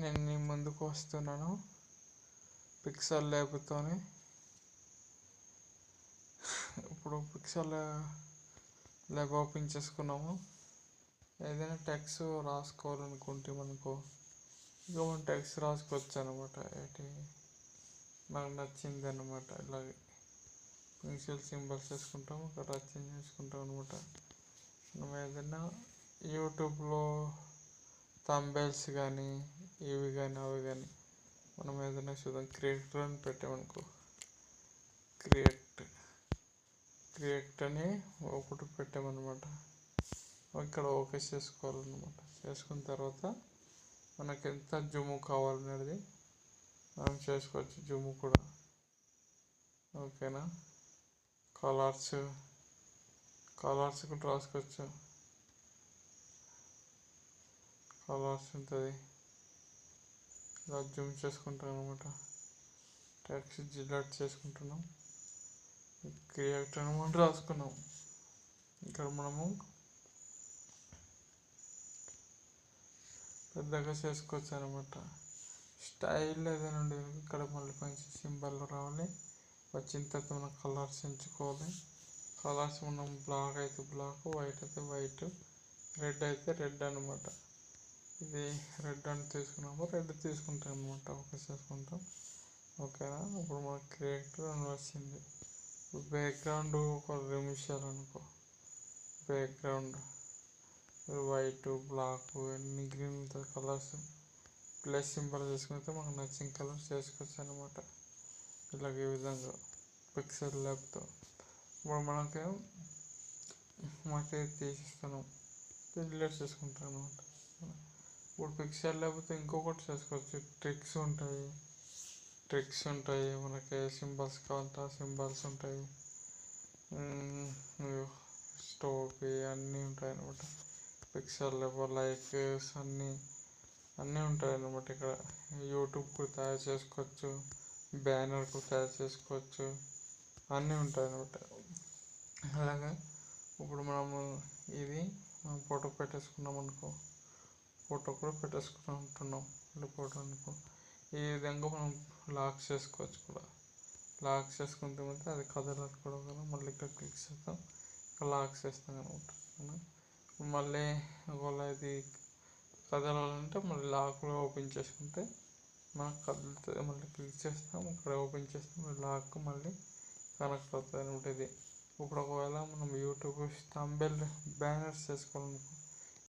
నేను నీ ముందుకు వస్తున్నాను పిక్సెల్ ల్యాబ్తోని. ఇప్పుడు పిక్సెల్ ల్యాబ్ ఓపెన్ చేసుకున్నాము. ఏదైనా టెక్స్ట్ రాసుకోవాలనుకుంటే మనకు ఇక మనం టెక్స్ట్ రాసుకోవచ్చు అనమాట. మనకు నచ్చింది అనమాట. ఇలాగే పెన్సిల్ సింబల్స్ వేసుకుంటాం, ఇక్కడ చేంజ్ చేసుకుంటాం అనమాట. మనం ఏదైనా యూట్యూబ్లో థంబ్నెయిల్స్ కానీ ఇవి కానీ అవి కానీ మనం ఏదైనా చూద్దాం. క్రియేటర్ అని పెట్టామనుకో, క్రియేట్ అని ఒకటి పెట్టామన్నమాట. ఇక్కడ ఓకే చేసుకోవాలన్నమాట. చేసుకున్న తర్వాత మనకి ఎంత జూమ్ కావాలనేది మనం చేసుకోవచ్చు. జూమ్ కూడా ఓకేనా. కలర్స్ కూడా రాసుకోవచ్చు. కలర్స్ ఉంటుంది, ఇలా జూమ్ చేసుకుంటాం అనమాట. టెక్స్ట్ డిలీట్ చేసుకుంటున్నాం. క్రియేట్ అనమాట రాసుకున్నాం. ఇక్కడ మనము పెద్దగా చేసుకోవచ్చు అనమాట. స్టైల్ ఏదైనా ఉండేది ఇక్కడ మళ్ళీ కొంచెం సింబల్ రావాలి. వచ్చిన తర్వాత మనం కలర్స్ ఎంచుకోవాలి. కలర్స్ మనం బ్లాక్ అయితే బ్లాక్, వైట్ అయితే వైట్, రెడ్ అయితే రెడ్ అనమాట. ఇది రెడ్ అని తీసుకున్నాము, రెడ్ తీసుకుంటాం అనమాట. ఓకే చేసుకుంటాం. ఓకేనా. ఇప్పుడు మనకు క్రియేటర్ అని వచ్చింది. బ్యాక్గ్రౌండ్ ఒక 2 నిమిషాలు అనుకో. బ్యాక్గ్రౌండ్ వైట్, బ్లాక్, అన్ని గ్రీన్ కలర్స్ ప్లస్ సింబల్ చేసుకుంటే మనకు నచ్చిన కలర్స్ చేసుకోవచ్చు అనమాట. ఇలాగ ఈ విధంగా పిక్సెల్ ల్యాబ్తో ఇప్పుడు మనకి తీసిస్తున్నాం, డిలీట్ చేసుకుంటాం అనమాట. ఇప్పుడు పిక్సెల్ ల్యాబ్తో ఇంకొకటి చేసుకోవచ్చు. ట్రిక్స్ ఉంటాయి మనకి. సింబల్స్ కావాలంటే ఆ సింబల్స్ ఉంటాయి, స్టోక్ అన్నీ ఉంటాయి అన్నమాట. పిక్సెల్ ల్యాబ్ లైక్స్ అన్నీ ఉంటాయి అన్నమాట. ఇక్కడ యూట్యూబ్ కూడా తయారు చేసుకోవచ్చు, బ్యానర్ కూడా తయారు చేసుకోవచ్చు, అన్నీ ఉంటాయి అన్నమాట. అలాగే ఇప్పుడు మనము మనం ఫోటో పెట్టేసుకున్నాం అనుకో, ఫోటో కూడా పెట్టేసుకుంటున్నాం. ఫోటో అనుకో, ఈ విధంగా మనం లాక్ చేసుకోవచ్చు కూడా. లాక్ చేసుకుంటే మాత్రం అది కదలకూడదు కదా. మళ్ళీ ఇక్కడ క్లిక్ చేస్తాం, ఇక్కడ లాక్ చేస్తాం అనమాట. మళ్ళీ ఒకవేళ ఇది కదలాలంటే మళ్ళీ లాక్లో ఓపెన్ చేసుకుంటే మనకు కదులుతుంది. మళ్ళీ క్లిక్ చేస్తాం, ఇక్కడ ఓపెన్ చేస్తాం, లాక్ మళ్ళీ కనెక్ట్ అవుతుంది అనమాట. ఇది ఇప్పుడు ఒకవేళ మనం యూట్యూబ్ థంబ్నెయిల్ బ్యానర్స్ చేసుకోవాలనుకో,